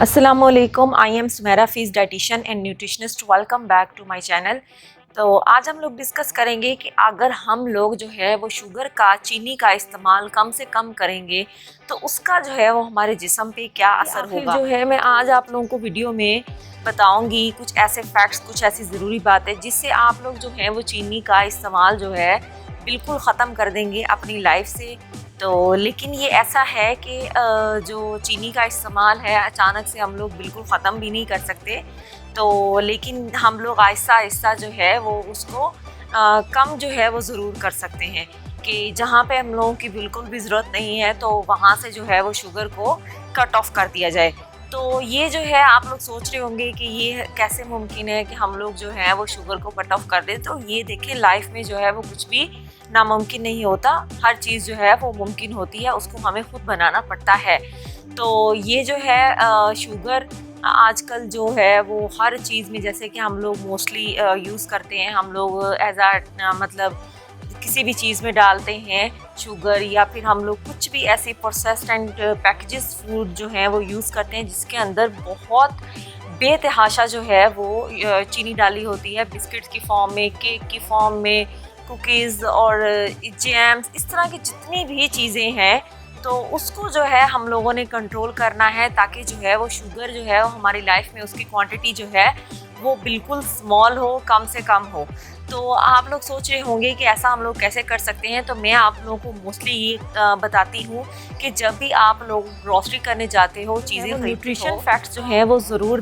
अस्सलामुअलैकुम, I am Sumera फीस dietitian and nutritionist. Welcome back to my channel. तो आज हम लोग डिस्कस करेंगे कि अगर हम लोग जो है वो शुगर का, चीनी का इस्तेमाल कम से कम करेंगे तो उसका जो है वो हमारे जिस्म पे क्या असर होगा। जो है मैं आज आप लोगों को वीडियो में बताऊंगी कुछ ऐसे फैक्ट्स, कुछ ऐसी ज़रूरी बातें जिससे आप लोग जो है वो चीनी का इस्तेमाल जो है बिल्कुल ख़त्म कर देंगे अपनी लाइफ से। तो लेकिन ये ऐसा है कि जो चीनी का इस्तेमाल है अचानक से हम लोग बिल्कुल ख़त्म भी नहीं कर सकते। तो लेकिन हम लोग आहिस्ता आहिस्ता जो है वो उसको कम जो है वो ज़रूर कर सकते हैं कि जहाँ पे हम लोगों की बिल्कुल भी ज़रूरत नहीं है तो वहाँ से जो है वो शुगर को कट ऑफ कर दिया जाए। तो ये जो है आप लोग सोच रहे होंगे कि ये कैसे मुमकिन है कि हम लोग जो है वो शुगर को कट ऑफ कर दें। तो ये देखें, लाइफ में जो है वो कुछ भी नामुमकिन नहीं होता, हर चीज़ जो है वो मुमकिन होती है, उसको हमें खुद बनाना पड़ता है। तो ये जो है शुगर आजकल जो है वो हर चीज़ में, जैसे कि हम लोग मोस्टली यूज़ करते हैं, हम लोग एज आ मतलब किसी भी चीज़ में डालते हैं शुगर, या फिर हम लोग कुछ भी ऐसे प्रोसेस्ड एंड पैकेजेस फूड जो हैं वो यूज़ करते हैं जिसके अंदर बहुत बेतहाशा जो है वो चीनी डाली होती है, बिस्किट्स की फॉर्म में, केक की फॉर्म में, कुकीज़ और जैम्स, इस तरह की जितनी भी चीज़ें हैं। तो उसको जो है हम लोगों ने कंट्रोल करना है ताकि जो है वो शुगर जो है वो हमारी लाइफ में उसकी क्वांटिटी जो है वो बिल्कुल स्मॉल हो, कम से कम हो। तो आप लोग सोच रहे होंगे कि ऐसा हम लोग कैसे कर सकते हैं। तो मैं आप लोगों को मोस्टली ये बताती हूँ कि जब भी आप लोग ग्रोसरी करने जाते हो, चीज़ें, न्यूट्रिशन फैक्ट्स जो हैं वो ज़रूर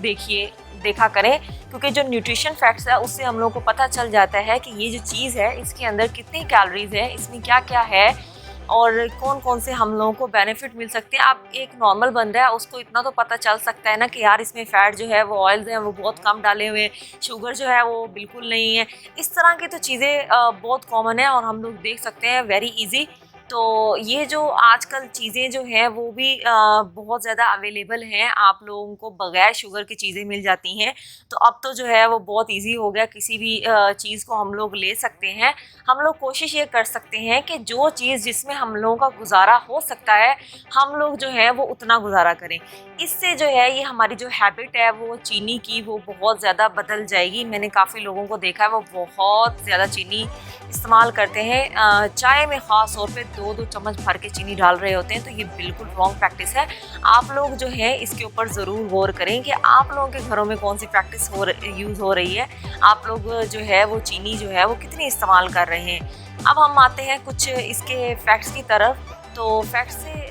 देखा करें, क्योंकि जो न्यूट्रिशन फैक्ट्स है उससे हम लोग को पता चल जाता है कि ये जो चीज़ है इसके अंदर कितनी कैलोरीज है, इसमें क्या क्या है और कौन कौन से हम लोगों को बेनिफिट मिल सकते हैं। आप एक नॉर्मल बंदा है उसको इतना तो पता चल सकता है ना कि यार इसमें फ़ैट जो है वो ऑयल्स हैं वो बहुत कम डाले हुए हैं, शुगर जो है वो बिल्कुल नहीं है। इस तरह की तो चीज़ें बहुत कॉमन है और हम लोग देख सकते हैं, वेरी इजी। तो ये जो आजकल चीज़ें जो हैं वो भी बहुत ज़्यादा अवेलेबल हैं, आप लोगों को बग़ैर शुगर की चीज़ें मिल जाती हैं। तो अब तो जो है वो बहुत इजी हो गया, किसी भी चीज़ को हम लोग ले सकते हैं। हम लोग कोशिश ये कर सकते हैं कि जो चीज़ जिसमें हम लोगों का गुजारा हो सकता है हम लोग जो है वो उतना गुजारा करें। इससे जो है ये हमारी जो हैबिट है वो चीनी की वो बहुत ज़्यादा बदल जाएगी। मैंने काफ़ी लोगों को देखा है वो बहुत ज़्यादा चीनी इस्तेमाल करते हैं, चाय में ख़ास तौर पे 2-2 चम्मच भर के चीनी डाल रहे होते हैं। तो ये बिल्कुल रॉन्ग प्रैक्टिस है। आप लोग जो है इसके ऊपर ज़रूर गौर करें कि आप लोगों के घरों में कौन सी प्रैक्टिस यूज़ हो रही है, आप लोग जो है वो चीनी जो है वो कितनी इस्तेमाल कर रहे हैं। अब हम आते हैं कुछ इसके फैक्ट्स की तरफ। तो फैक्ट से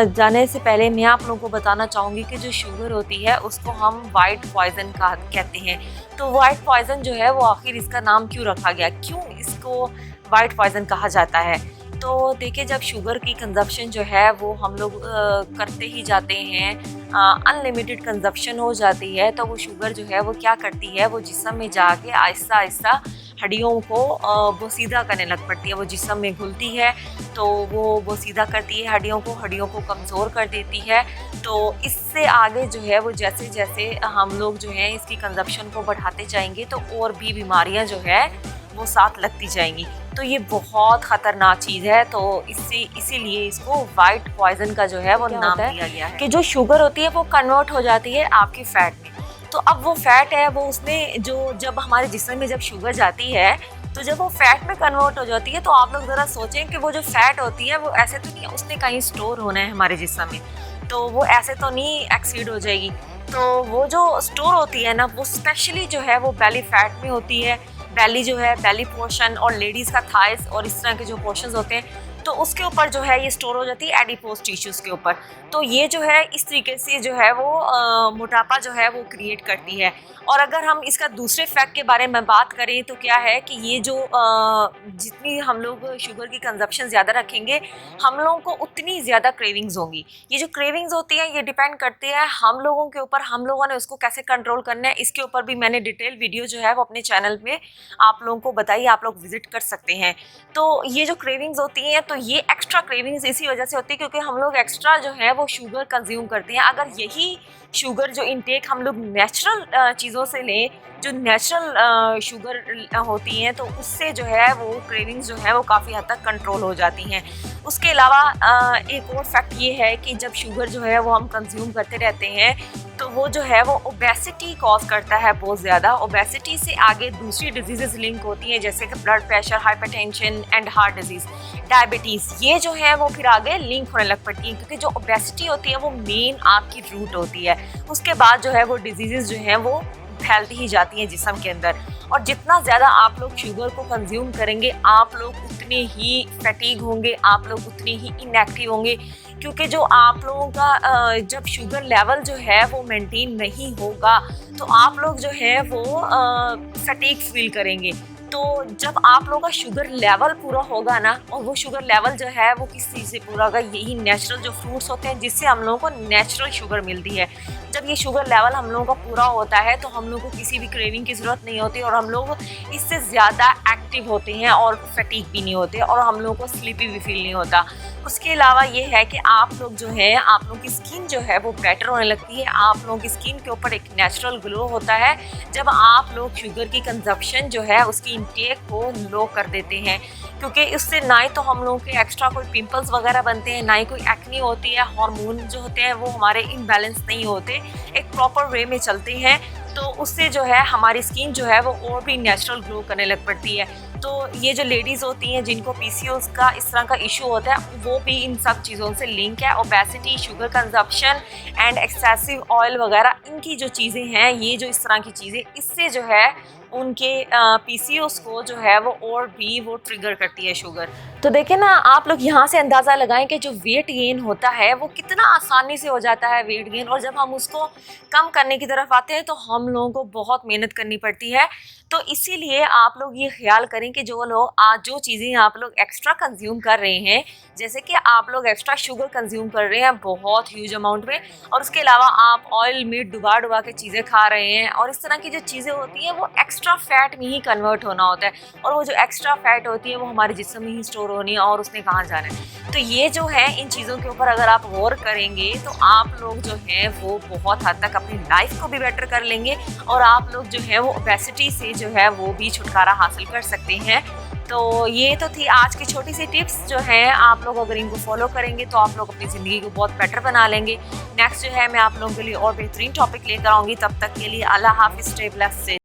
जाने से पहले मैं आप लोगों को बताना चाहूँगी कि जो शुगर होती है उसको हम वाइट पॉइजन कहते हैं। तो वाइट पॉइजन जो है वो आखिर इसका नाम क्यों रखा गया, क्यों इसको वाइट पॉइजन कहा जाता है। तो देखिए, जब शुगर की कंजप्शन जो है वो हम लोग करते ही जाते हैं, अनलिमिटेड कंजप्शन हो जाती है, तो वो शुगर जो है वो क्या करती है, वो जिस्म में जाके आहिस्ता आहिस्ता हड्डियों को वो सीधा करने लग पड़ती है, वो जिस्म में घुलती है। तो वो सीधा करती है हड्डियों को कमज़ोर कर देती है। तो इससे आगे जो है वो जैसे जैसे हम लोग जो है इसकी कंजप्शन को बढ़ाते जाएंगे तो और भी बीमारियां जो है वो साथ लगती जाएंगी। तो ये बहुत ख़तरनाक चीज़ है। तो इसीलिए इसको वाइट पॉइजन का जो है वो नाम दिया गया है कि जो शुगर होती है वो कन्वर्ट हो जाती है आपकी फ़ैट में। तो अब वो फैट है वो उसमें जो जब हमारे जिस्म में जब शुगर जाती है तो जब वो फैट में कन्वर्ट हो जाती है तो आप लोग ज़रा सोचें कि वो जो फैट होती है वो ऐसे तो नहीं उसने कहीं स्टोर होना है हमारे जिस्म में, तो वो ऐसे तो नहीं एक्सीड हो जाएगी। तो वो जो स्टोर होती है ना वो स्पेशली जो है वो बेली फैट में होती है। बेली जो है, बेली पोर्शन और लेडीज़ का थाइस और इस तरह के जो पोर्शंस होते हैं तो उसके ऊपर जो है ये स्टोर हो जाती है एडिपोज टिश्यूज़ के ऊपर। तो ये जो है इस तरीके से जो है वो मोटापा जो है वो क्रिएट करती है। और अगर हम इसका दूसरे फैक्ट के बारे में बात करें तो क्या है कि ये जो जितनी हम लोग शुगर की कंजप्शन ज़्यादा रखेंगे हम लोगों को उतनी ज़्यादा क्रेविंग्स होंगी। ये जो क्रेविंग्स होती हैं ये डिपेंड करती है हम लोगों के ऊपर, हम लोगों ने उसको कैसे कंट्रोल करना है। इसके ऊपर भी मैंने डिटेल वीडियो जो है वो अपने चैनल में आप लोगों को बताई, आप लोग विजिट कर सकते हैं। तो ये जो क्रेविंग्स होती हैं तो ये एक्स्ट्रा क्रेविंग्स इसी वजह से होती है क्योंकि हम लोग एक्स्ट्रा जो है वो शुगर कंज्यूम करते हैं। अगर यही शुगर जो इनटेक हम लोग नेचुरल चीज़ों से लें, जो नेचुरल शुगर होती हैं, तो उससे जो है वो क्रेविंग्स जो है वो काफ़ी हद तक कंट्रोल हो जाती हैं। उसके अलावा एक और फैक्ट ये है कि जब शुगर जो है वो हम कंज्यूम करते रहते हैं तो वो जो है वो ओबेसिटी कॉज करता है बहुत ज़्यादा। ओबेसिटी से आगे दूसरी डिजीज़ लिंक होती हैं जैसे कि blood pressure, hypertension and heart disease, diabetes, ये जो है वो फिर आगे लिंक होने लग पड़ती है क्योंकि जो ओबेसिटी होती है वो मेन आपकी रूट होती है। उसके बाद जो है वो डिजीज़ जो हैं वो फैलती ही जाती हैं जिस्म के अंदर। और जितना ज़्यादा आप लोग शुगर को कंज्यूम करेंगे आप लोग उतने ही फैटीग होंगे, आप लोग उतने ही इनएक्टिव होंगे क्योंकि जो आप लोगों का जब शुगर लेवल जो है वो मेंटेन नहीं होगा तो आप लोग जो है वो फैटीग फील करेंगे। तो जब आप लोगों का शुगर लेवल पूरा होगा ना, और वो शुगर लेवल जो है वो किस चीज़ से पूरा होगा, यही नेचुरल जो फ्रूट्स होते हैं जिससे हम लोगों को नेचुरल शुगर मिलती है। जब ये शुगर लेवल हम लोगों का पूरा होता है तो हम लोगों को किसी भी क्रेविंग की ज़रूरत नहीं होती और हम लोग इससे ज़्यादा एक्टिव होते हैं और फटीग भी नहीं होते और हम लोगों को स्लीपी भी फील नहीं होता। उसके अलावा ये है कि आप लोग जो है, आप लोगों की स्किन जो है वो बेटर होने लगती है, आप लोगों की स्किन के ऊपर एक नेचुरल ग्लो होता है जब आप लोग शुगर की कंजप्शन जो है उसकी इंटेक को लो कर देते हैं, क्योंकि इससे ना ही तो हम लोगों के एक्स्ट्रा कोई पिंपल्स वगैरह बनते हैं, ना ही कोई एक्नी होती है, हार्मोन जो होते हैं वो हमारे इनबैलेंस नहीं होते, एक प्रॉपर वे में चलते हैं। तो उससे जो है हमारी स्किन जो है वो और भी नेचुरल ग्लो करने लग पड़ती है। तो ये जो लेडीज़ होती हैं जिनको पीसीओएस का इस तरह का इशू होता है वो भी इन सब चीज़ों से लिंक है। Obesity, sugar consumption and excessive oil वगैरह, इनकी जो चीज़ें हैं, ये जो इस तरह की चीज़ें, इससे जो है उनके पीसीओएस को जो है वो और भी वो ट्रिगर करती है शुगर। तो देखें ना, आप लोग यहाँ से अंदाज़ा लगाएं कि जो वेट गेन होता है वो कितना आसानी से हो जाता है वेट गेन, और जब हम उसको कम करने की तरफ आते हैं तो हम लोगों को बहुत मेहनत करनी पड़ती है। तो इसीलिए आप लोग ये ख्याल करें कि जो लोग आज जो चीज़ें आप लोग एक्स्ट्रा कंज्यूम कर रहे हैं, जैसे कि आप लोग एक्स्ट्रा शुगर कंज्यूम कर रहे हैं बहुत ह्यूज अमाउंट में, और उसके अलावा आप ऑयल मीट डुबा डुबा के चीज़ें खा रहे हैं, और इस तरह की जो चीज़ें होती हैं वो एक्स्ट्रा फैट में ही कन्वर्ट होना होता है, और वो जो एक्स्ट्रा फैट होती है वो हमारे जिस्म में ही स्टोर होनी है और उसने कहाँ जाना है। तो ये जो है, इन चीज़ों के ऊपर अगर आप गौर करेंगे तो आप लोग जो है वो बहुत हद तक अपनी लाइफ को भी बेटर कर लेंगे और आप लोग जो है वो ओबेसिटी से जो है वो भी छुटकारा हासिल कर सकते हैं। तो ये तो थी आज की छोटी सी टिप्स जो हैं, आप लोग अगर इनको फॉलो करेंगे तो आप लोग अपनी ज़िंदगी को बहुत बेटर बना लेंगे। नेक्स्ट जो है मैं आप लोगों के लिए और बेहतरीन टॉपिक लेकर आऊँगी, तब तक के लिए अल्लाह हाफिज़, स्टे ब्लेस्ड।